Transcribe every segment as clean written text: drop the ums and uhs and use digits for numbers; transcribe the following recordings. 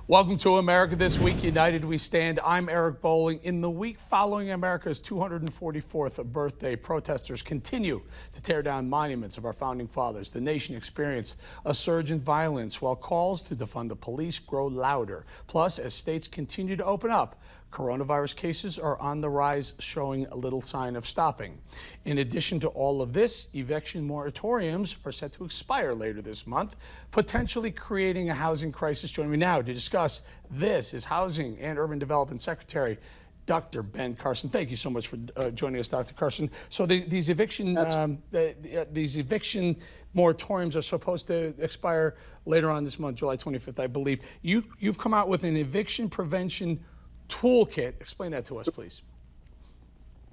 Welcome to America This Week. United We Stand. I'm Eric Bolling. In the week following America's 244th birthday, protesters continue to tear down monuments of our founding fathers. The nation experienced a surge in violence while calls to defund the police grow louder. Plus, as states continue to open up, coronavirus cases are on the rise, showing little sign of stopping. In addition to all of this, eviction moratoriums are set to expire later this month, potentially creating a housing crisis. Joining me now to discuss this is Housing and Urban Development Secretary Dr. Ben Carson. Thank you so much for joining us, Dr. Carson. So these eviction moratoriums are supposed to expire later on this month, July 25th, I believe. You've come out with an eviction prevention toolkit. Explain that to us, please.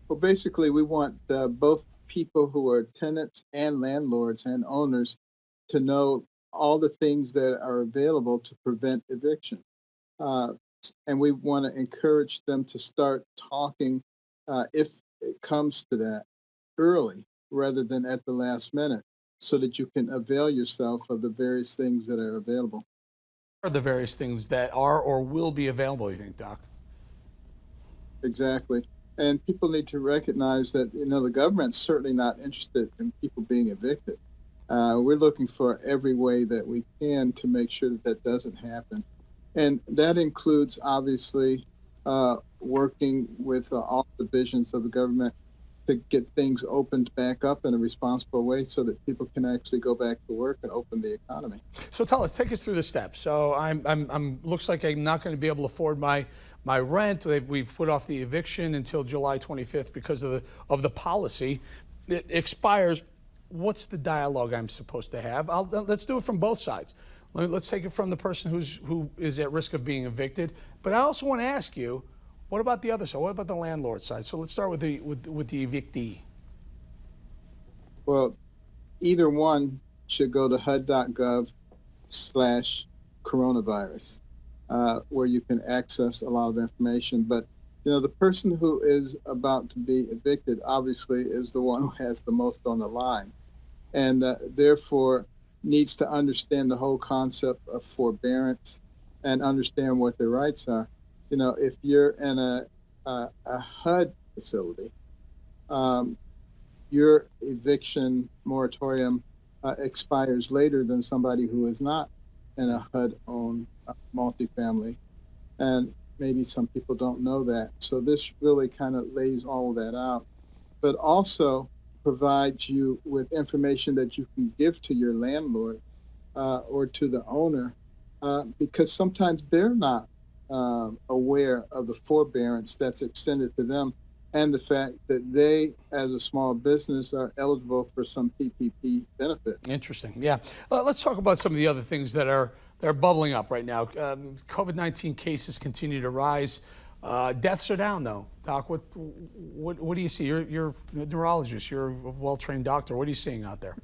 Well, basically, we want both people who are tenants and landlords and owners to know all the things that are available to prevent eviction. And we want to encourage them to start talking, if it comes to that, early rather than at the last minute, so that you can avail yourself of the various things that are available. What are the various things that are or will be available, you think, Doc? Exactly. And people need to recognize that, the government's certainly not interested in people being evicted. We're looking for every way that we can to make sure that that doesn't happen. And that includes, obviously, working with all divisions of the government to get things opened back up in a responsible way so that people can actually go back to work and open the economy. So take us through the steps. So looks like I'm not going to be able to afford my rent. We've put off the eviction until July 25th because of the policy. It expires. What's the dialogue I'm supposed to have? Let's do it from both sides. Let's take it from the person who is at risk of being evicted. But I also want to ask you, what about the other side? What about the landlord side? So let's start with the evictee. Well, either one should go to HUD.gov/coronavirus, where you can access a lot of information. But the person who is about to be evicted obviously is the one who has the most on the line, and therefore needs to understand the whole concept of forbearance and understand what their rights are. If you're in a HUD facility, your eviction moratorium expires later than somebody who is not in a HUD-owned multifamily. And maybe some people don't know that. So this really kind of lays all of that out, but also provides you with information that you can give to your landlord or to the owner, because sometimes they're not aware of the forbearance that's extended to them and the fact that they, as a small business, are eligible for some PPP benefit. Interesting. Yeah. Let's talk about some of the other things that are bubbling up right now. COVID-19 cases continue to rise. Deaths are down, though. Doc, what do you see? You're a neurologist. You're a well-trained doctor. What are you seeing out there?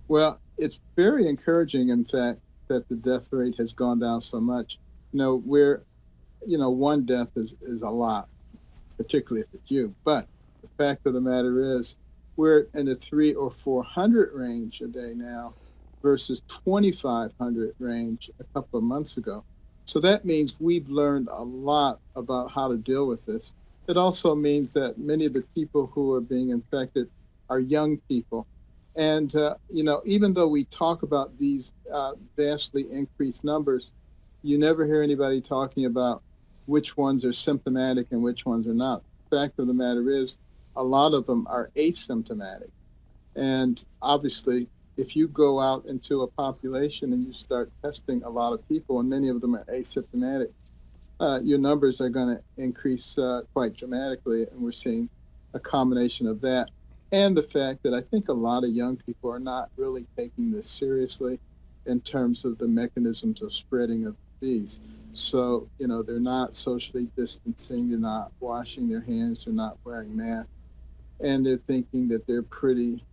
Well, it's very encouraging, in fact, that the death rate has gone down so much. One death is a lot, particularly if it's you. But the fact of the matter is, we're in the 300 or 400 range a day now versus 2,500 range a couple of months ago. So that means we've learned a lot about how to deal with this. It also means that many of the people who are being infected are young people. And, even though we talk about these vastly increased numbers, you never hear anybody talking about which ones are symptomatic and which ones are not. The fact of the matter is, a lot of them are asymptomatic. And obviously, if you go out into a population and you start testing a lot of people, and many of them are asymptomatic, your numbers are going to increase quite dramatically. And we're seeing a combination of that and the fact that I think a lot of young people are not really taking this seriously in terms of the mechanisms of spreading of disease. So, they're not socially distancing, they're not washing their hands, they're not wearing masks, and they're thinking that they're pretty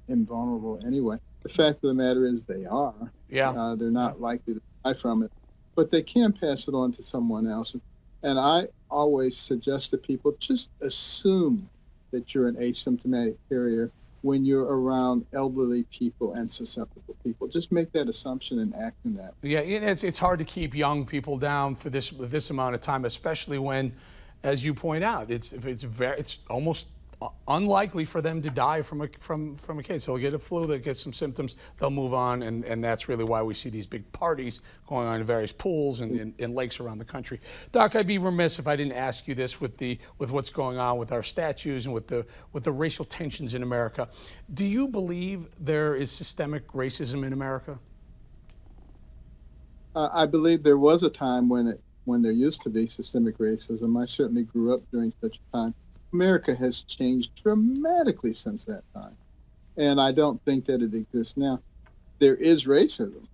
invulnerable anyway. The fact of the matter is they are. Yeah. They're not likely to die from it, but they can pass it on to someone else. And I always suggest to people, just assume that you're an asymptomatic carrier when you're around elderly people and susceptible people. Just make that assumption and act in that. Yeah, it's hard to keep young people down for this amount of time, especially when, as you point out, it's almost unlikely for them to die from a case. They'll get a flu, they'll get some symptoms, they'll move on, and that's really why we see these big parties going on in various pools and in lakes around the country. Doc, I'd be remiss if I didn't ask you this with what's going on with our statues and with the racial tensions in America. Do you believe there is systemic racism in America? I believe there was a time when there used to be systemic racism. I certainly grew up during such a time. America has changed dramatically since that time, and I don't think that it exists now. There is racism,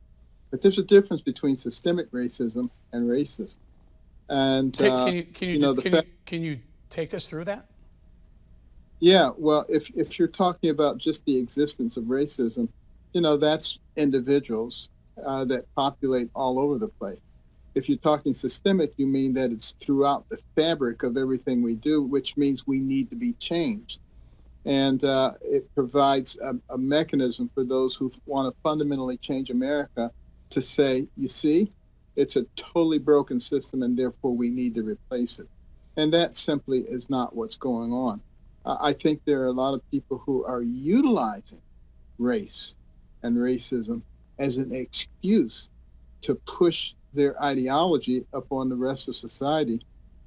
but there's a difference between systemic racism and racism. And can you take us through that? Yeah, well, if you're talking about just the existence of racism, that's individuals that populate all over the place. If you're talking systemic, you mean that it's throughout the fabric of everything we do, which means we need to be changed. And it provides a mechanism for those who want to fundamentally change America to say, you see, it's a totally broken system and therefore we need to replace it. And that simply is not what's going on. I think there are a lot of people who are utilizing race and racism as an excuse to push their ideology upon the rest of society.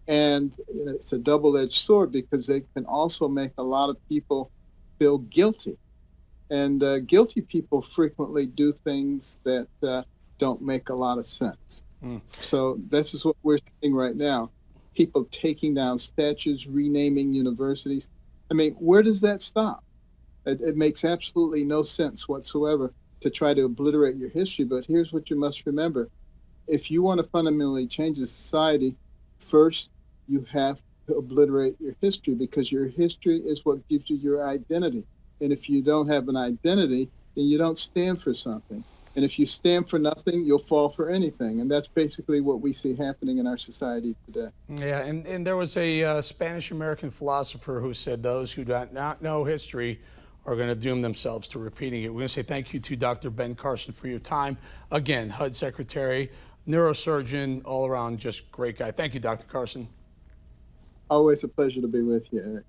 And it's a double-edged sword because they can also make a lot of people feel guilty. And guilty people frequently do things that don't make a lot of sense. So this is what we're seeing right now. People taking down statues, renaming universities. I mean, where does that stop? It makes absolutely no sense whatsoever to try to obliterate your history. But here's what you must remember. If you want to fundamentally change a society, first you have to obliterate your history, because your history is what gives you your identity. And if you don't have an identity, then you don't stand for something. And if you stand for nothing, you'll fall for anything. And that's basically what we see happening in our society today. Yeah, and there was a Spanish-American philosopher who said those who do not know history are going to doom themselves to repeating it. We're going to say thank you to Dr. Ben Carson for your time. Again, HUD Secretary, neurosurgeon, all around just great guy. Thank you, Dr. Carson. Always a pleasure to be with you, Eric.